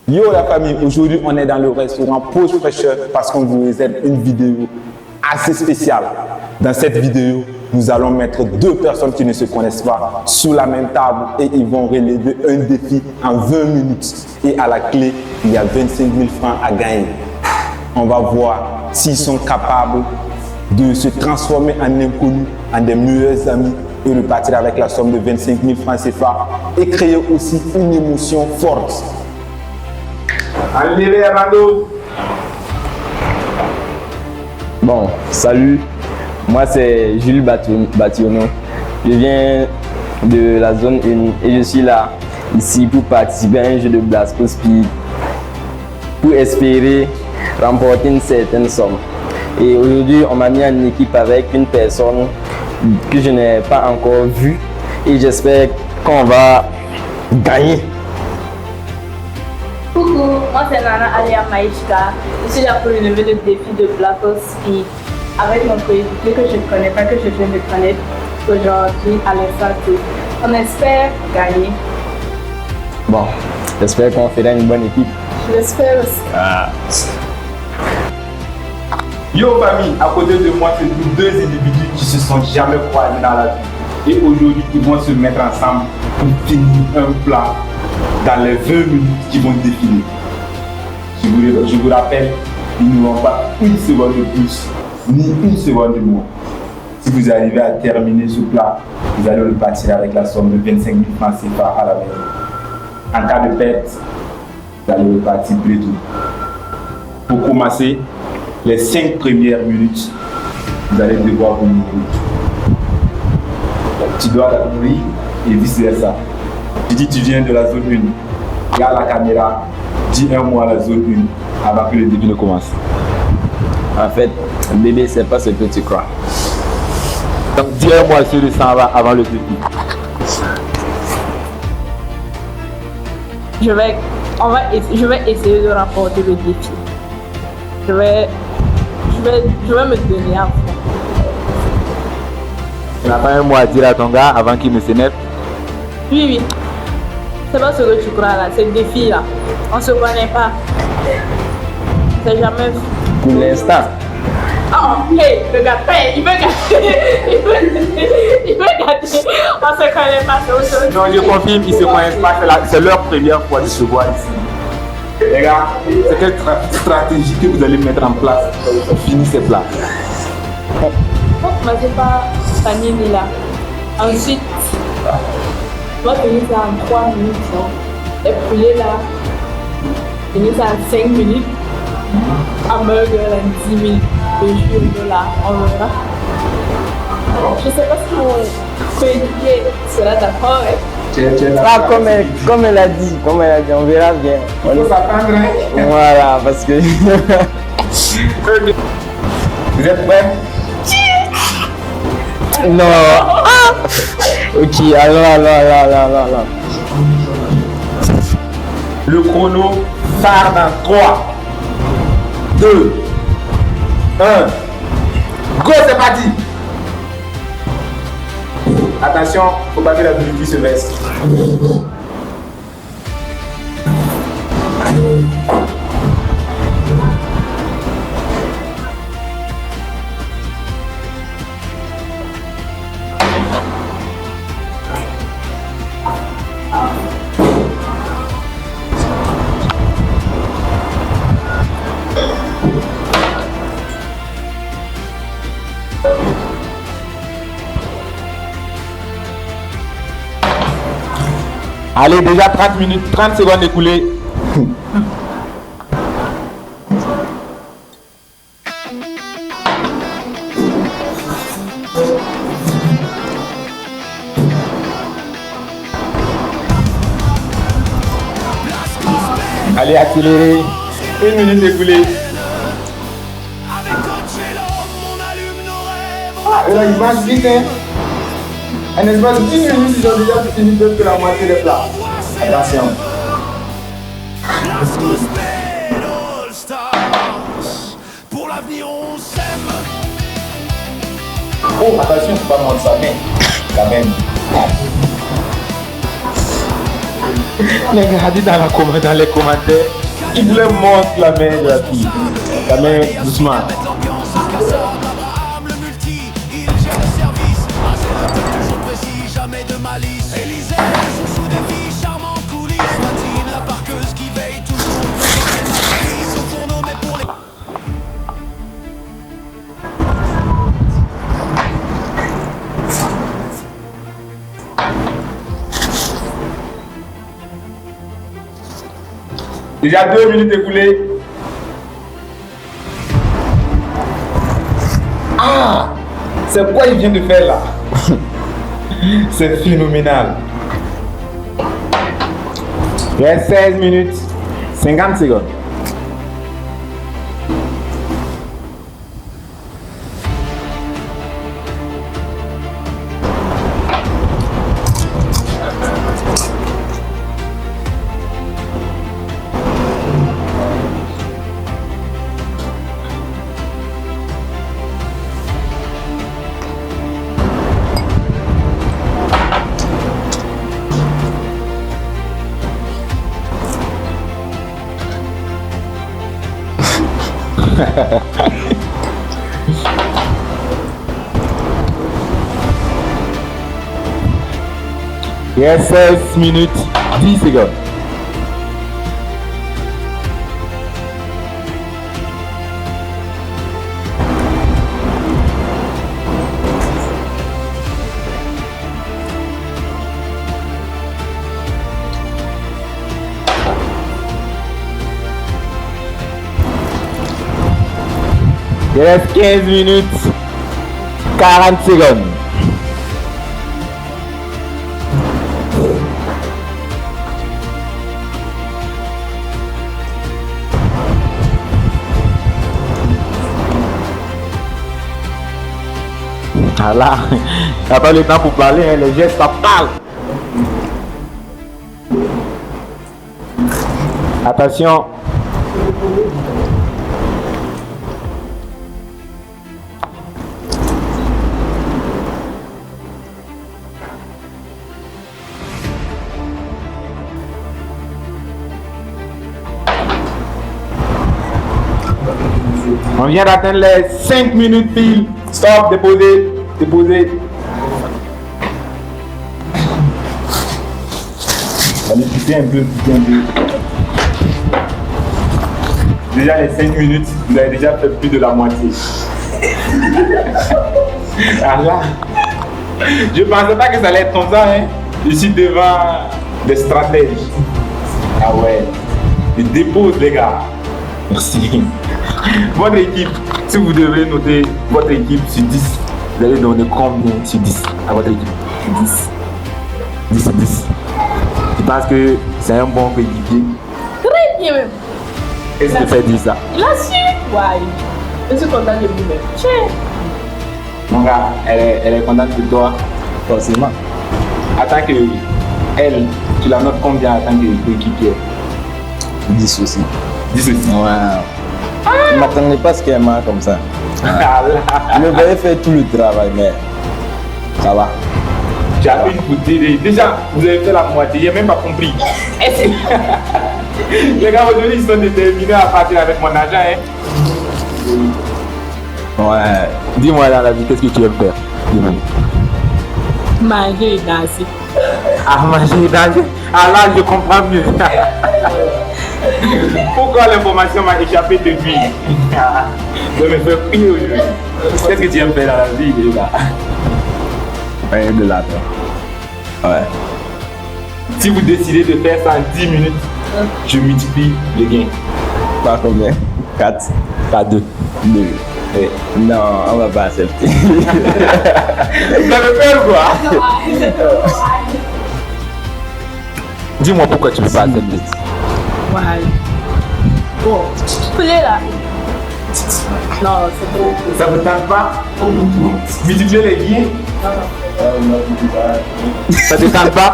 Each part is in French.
Yo la famille, aujourd'hui on est dans le restaurant Pause Fraîcheur parce qu'on vous réserve une vidéo assez spéciale. Dans cette vidéo, nous allons mettre deux personnes qui ne se connaissent pas sous la même table et ils vont relever un défi en 20 minutes. Et à la clé, il y a 25 000 francs à gagner. On va voir s'ils sont capables de se transformer en inconnus, en des meilleurs amis et repartir avec la somme de 25 000 francs CFA et créer aussi une émotion forte. Allez, Rando. Bon, salut, moi c'est Jules Bationo. Je viens de la zone 1 et je suis là, ici pour participer à un jeu de Blasco Speed pour espérer remporter une certaine somme. Et aujourd'hui, on m'a mis en équipe avec une personne que je n'ai pas encore vue et j'espère qu'on va gagner. Coucou, moi c'est Nana Alia Maïchka. Je suis là pour relever le défi de Blasco Speed avec mon coéquipier que je ne connais pas, que je viens de connaître aujourd'hui, Alexandre. On espère gagner. Bon, j'espère qu'on fera une bonne équipe. Je l'espère aussi. Yo famille, à côté de moi, c'est deux individus qui se sont jamais croisés dans la vie. Et aujourd'hui, ils vont se mettre ensemble pour finir un plat dans les 20 minutes qui vont défiler. Je vous rappelle, ils n'auront pas une seconde de plus, ni une seconde de moins. Si vous arrivez à terminer ce plat, vous allez repartir avec la somme de 25 000 francs CFA à la maison. En cas de perte, vous allez repartir plus tôt. Pour commencer, les 5 premières minutes, vous allez devoir vous nourrir. Tu dois la nourrir et vice versa. Tu dis tu viens de la zone 1, regarde la caméra, dis un mot à la zone 1 avant que le début ne commence. En fait, bébé, c'est pas ce que tu crois. Donc dis un mot à ceux de ça avant le début. Je vais essayer de remporter le défi. Je vais me donner à fond. Tu n'as pas un mot à dire à ton gars avant qu'il ne s'énerve? Oui. C'est pas ce que tu crois là, c'est le défi là. On se connaît pas. C'est jamais vu. Pour l'instant. Oh, hey, le gars, il veut gâter. Il veut gâter. On se connaît pas, c'est autre chose. Non, je confirme, ils ne se connaissent pas, c'est leur première fois de se voir ici. Les gars, c'est quelle stratégie que vous allez mettre en place pour finir ces plats? Moi, c'est pas panini là. Ensuite, on va finir ça en 3 minutes. Et poulet là, finir ça en 5 minutes. Hamburger en 10 minutes. Le jus là, on verra. Je sais pas si mon coéquipier sera d'accord. Ah, comme elle a dit, on verra bien. On faut s'attendre. Voilà, parce que... Vous êtes prêts? Non. Ah. Ok, alors. Le chrono part dans 3, 2, 1. Go, c'est parti! Attention, faut pas que la musique se baisse. Allez, déjà 30 minutes, 30 secondes écoulées. Allez, accélérez. 1 minute écoulée. Ah, là, il marche vite, hein. En espace de 10 minutes, ils ont déjà fini plus que la moitié des plats. Attention. Pour l'avenir, on s'aime. Oh, attention, faut pas mordre sa main. La même. Les gars, dites dans les commentaires, qui voulait mordre la main de la fille. La main doucement. Déjà 2 minutes écoulées. Ah! C'est quoi il vient de faire là? C'est phénoménal. Il y a 16 minutes, 50 secondes. Il y a 16 minutes, 10 secondes. Il reste 15 minutes, 40 secondes. Ah là, il n'y a pas le temps pour parler, hein, les gestes, ça parle. Attention. On vient d'atteindre les 5 minutes pile. Stop, déposer, déposer. Allez, pousser un peu, pousser un peu. Déjà les 5 minutes, vous avez déjà fait plus de la moitié. Ah là, je pensais pas que ça allait être comme ça, hein. Je suis devant des stratèges. Ah ouais, ils déposent les gars. Merci. Votre équipe, si vous devez noter votre équipe sur 10, vous allez donner combien sur 10 à votre équipe? 10. 10 sur 10. Je pense que c'est un bon coéquipier. Très bien même. Qu'est-ce que tu fais dire ça? Il a su. Ouais. Je suis content de vous-même. Mon gars, elle est contente de toi, forcément. En tant que elle, tu la notes combien en tant que coéquipier? 10 aussi. 10 aussi. Ouais. Je ne m'attendais pas à ce qu'elle marque comme ça. Ah là. Je devais faire tout le travail, mais ça va. Tu as fait une bouteille. Déjà, vous avez fait la moitié, j'ai même pas compris. Les gars, aujourd'hui, ils sont déterminés à partir avec mon argent. Hein. Ouais. Dis-moi dans la vie, qu'est-ce que tu aimes faire? Dis-moi. Manger et danser. Ah, manger et danser. Ah là, je comprends mieux. Pourquoi l'information m'a échappé depuis? Je me fais prier aujourd'hui. Qu'est-ce que tu aimes faire dans la vie, les gars? Ouais, de là. Ouais. Si vous décidez de faire ça en 10 minutes, je multiplie les gains. Pas combien? 4. Pas 2. 2. Non, on va pas accepter. Vous avez peur quoi? Dis-moi pourquoi tu ne veux pas accepter. Ouais. Bon, tu peux là. Non, c'est trop. Ça vous tente pas? Multiplier les gains? Ça te tente pas?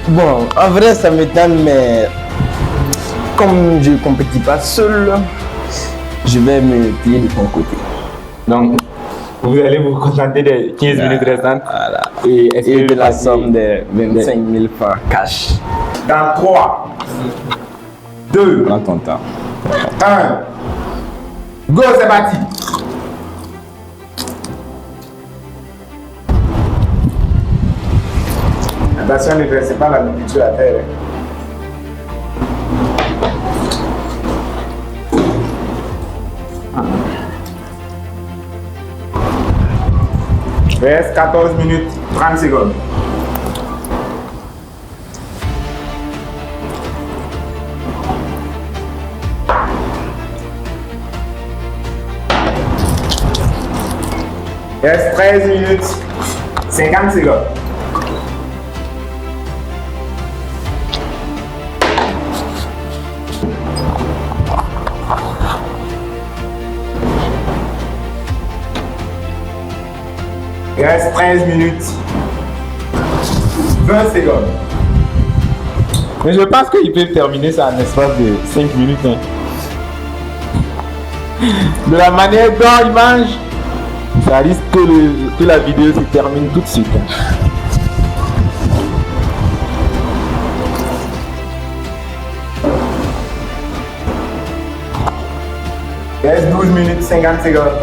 Bon, en vrai, ça me tente, mais comme je ne compétis pas seul, je vais me plier de ton côté. Donc, vous allez vous contenter des 15 minutes restantes. Voilà. et de la somme de 25 000 francs cash. Dans 3, 2, Prends ton temps. 1. Go, c'est parti. Attention, ne dressez pas la nourriture à terre. Reste 14 minutes 30 secondes. Reste 13 minutes 50 secondes. Il reste 13 minutes 20 secondes. Mais je pense qu'ils peuvent terminer ça en espace de 5 minutes. Hein. De la manière dont ils mangent, ça risque que la vidéo se termine tout de suite. Hein. Il reste 12 minutes 50 secondes.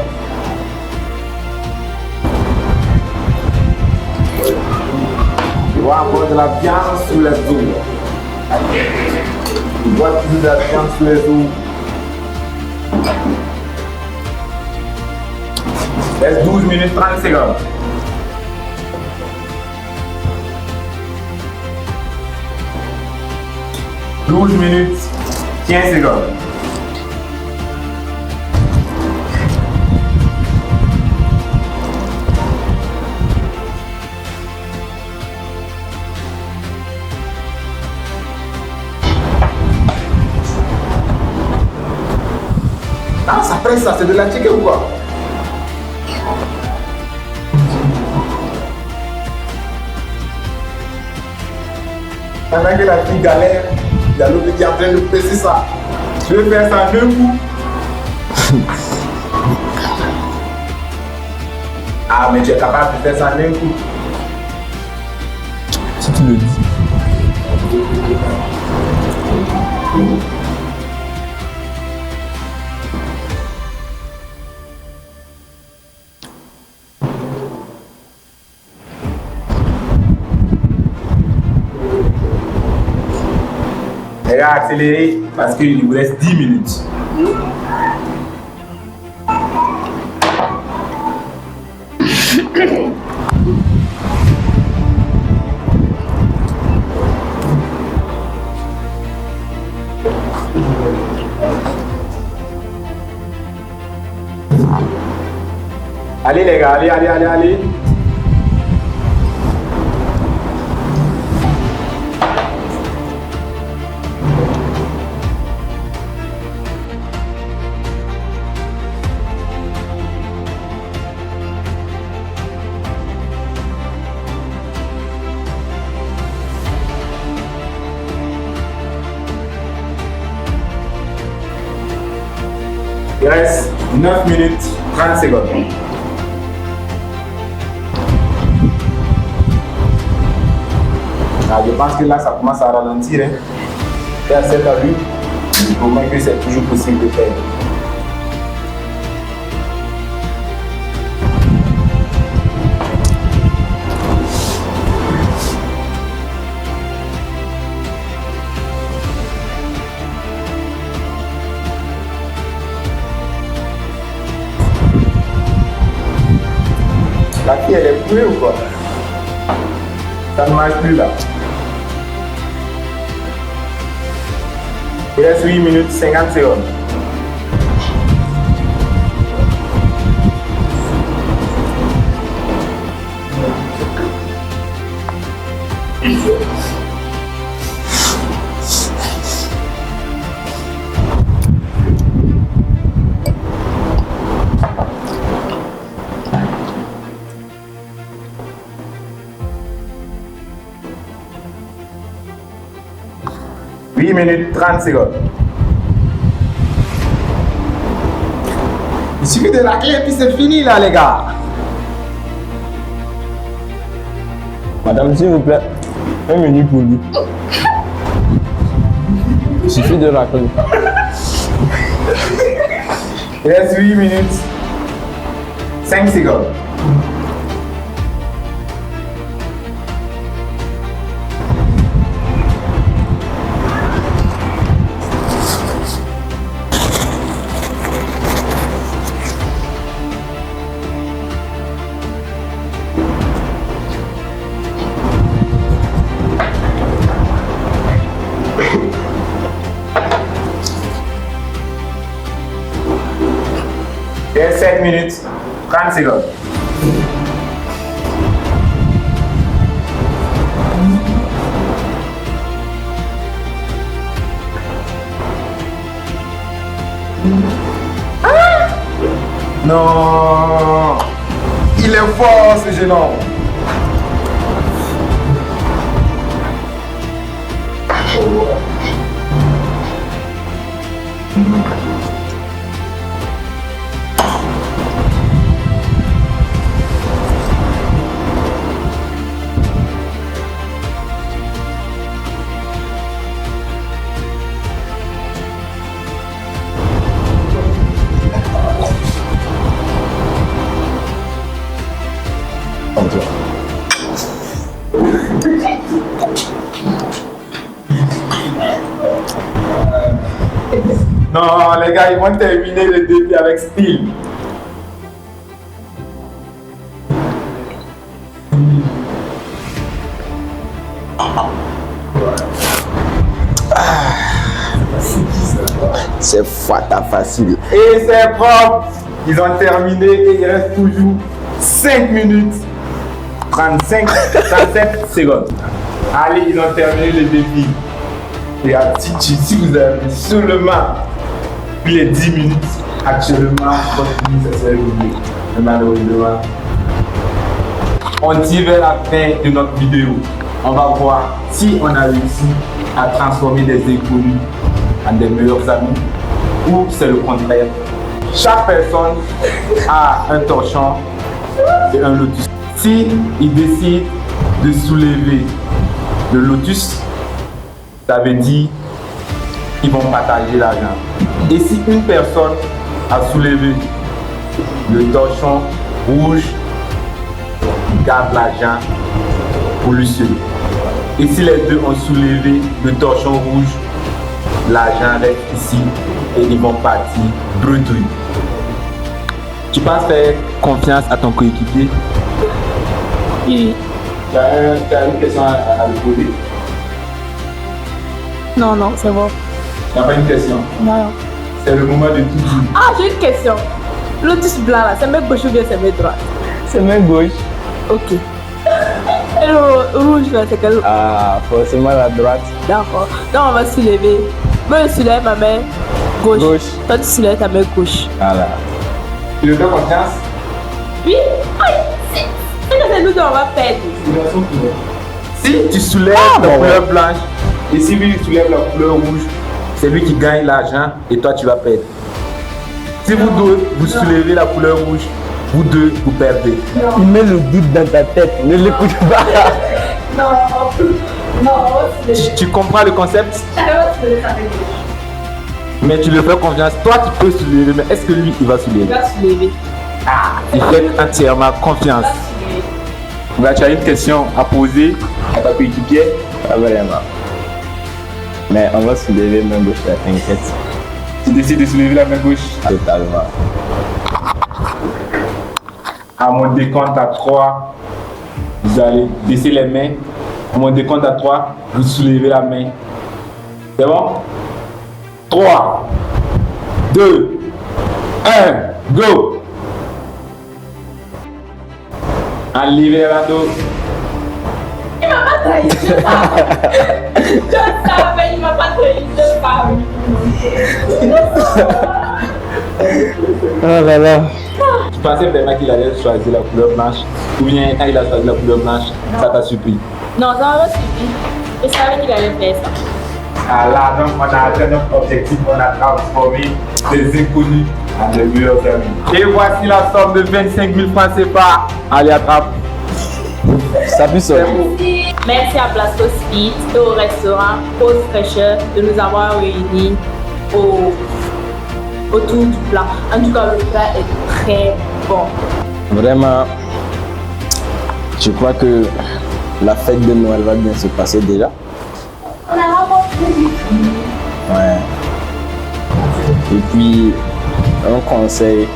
Je vois encore de la viande sous les os. Je vois toujours de la viande sous les os. Il reste 12 minutes 30 secondes. « 12 minutes 15 secondes. Ah, ça presse ça, c'est de la chicken ou quoi? Pendant que la fille galère, il y a l'autre qui est en train de presser ça. Je vais faire ça d'un coup. Ah, mais tu es capable de faire ça d'un coup. Si tu le dis. Elle a accéléré parce qu'il vous reste 10 minutes. Allez les gars, allez. Il reste 9 minutes 30 secondes. Ah, je pense que là, ça commence à ralentir. Hein. Et à cette allure, au moins que c'est toujours possible de faire. La fille, elle est bouée ou quoi? Ça ne marche plus là. Il reste 8 minutes 50 secondes. Minutes 30 secondes. Il suffit de la clé et puis c'est fini là les gars. Madame, s'il vous plaît, 1 minute pour lui. Il suffit de raconter. Il reste 8 minutes. 5 secondes. Il reste 7 minutes. 30 secondes. Non, il est fort ce jeune homme. Non, les gars, ils vont terminer le défi avec style. C'est fata facile. Et c'est propre. Ils ont terminé et il reste toujours 5 minutes 37 secondes. Allez, ils ont terminé le défi. Et si vous avez seulement les 10 minutes, actuellement, votre vie, ça serait oublié. Mais malheureusement, on tire vers la fin de notre vidéo. On va voir si on a réussi à transformer des inconnus en des meilleurs amis ou c'est le contraire. Chaque personne a un torchon et un lotus. Si ils décident de soulever le lotus, ça veut dire qu'ils vont partager l'argent. Et si une personne a soulevé le torchon rouge, il garde l'argent pour lui seul. Et si les deux ont soulevé le torchon rouge, l'argent reste ici et ils vont partir bredouille. Tu penses faire confiance à ton coéquipier? Oui. Tu as une question à lui poser? Non, non, c'est bon. Tu n'as pas une question? Non. C'est le moment de tout dire. Ah, j'ai une question. Lotus blanc là, c'est main gauche ou bien c'est main droite? C'est main gauche. Ok. Et le rouge là, c'est quel? Ah, forcément la droite. D'accord. Donc on va soulever. Moi je soulève ma main gauche. Toi tu soulèves ta main gauche. Voilà. Tu le fais confiance? Oui. Aïe, c'est nous deux on va perdre. Si tu soulèves la couleur blanche et si lui il soulève la couleur rouge, c'est lui qui gagne l'argent et toi tu vas perdre. Si vous deux vous soulevez la couleur rouge, vous deux vous perdez. Il met le doute dans ta tête, ne l'écoute pas. Non, on va soulever. Tu comprends le concept? On va soulever sa main gauche. Mais tu le fais confiance. Toi tu peux soulever, mais est-ce que lui il va soulever? Il va soulever. Il fait entièrement confiance. Là, tu as une question à poser à ta coéquipier? Pas vraiment. Mais on va soulever main gauche, là, t'inquiète. Tu décides de soulever la main gauche? Totalement. À mon décompte à 3, vous allez baisser les mains. À mon décompte à 3, vous soulevez la main. C'est bon? 3, 2, 1, go! Enlevez les bandeaux. Il m'a pas trahi, je savais, il m'a pas trahi, je savais. Oh là là. Tu pensais vraiment qu'il allait choisir la couleur blanche? Ou bien quand il a choisi la couleur blanche, ça t'a surpris? Non, ça m'a pas suffi. Je savais qu'il allait faire ça. Ah là, donc on a atteint notre objectif, on a transformé des inconnus en des meilleurs amis. Et voici la somme de 25 000 francs CFA. Allez, attrape. Ça plus seul. Merci à Blasco Speed et au restaurant Pause Fraîcheur de nous avoir réunis autour du plat. En tout cas, le plat est très bon. Vraiment, je crois que la fête de Noël va bien se passer déjà. Ouais. Et puis, un conseil,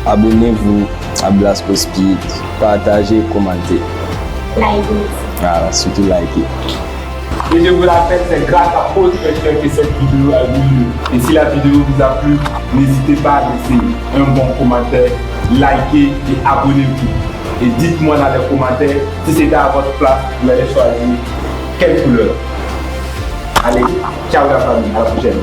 abonnez-vous à Blasco Speed, partagez, commentez. Voilà, surtout likez. Et je vous rappelle, c'est grâce à Pause Fraîcheur que cette vidéo a eu lieu. Et si la vidéo vous a plu, n'hésitez pas à laisser un bon commentaire, liker et abonnez-vous. Et dites-moi dans les commentaires si c'était à votre place, vous allez choisir quelle couleur. Allez, ciao la famille, à la prochaine.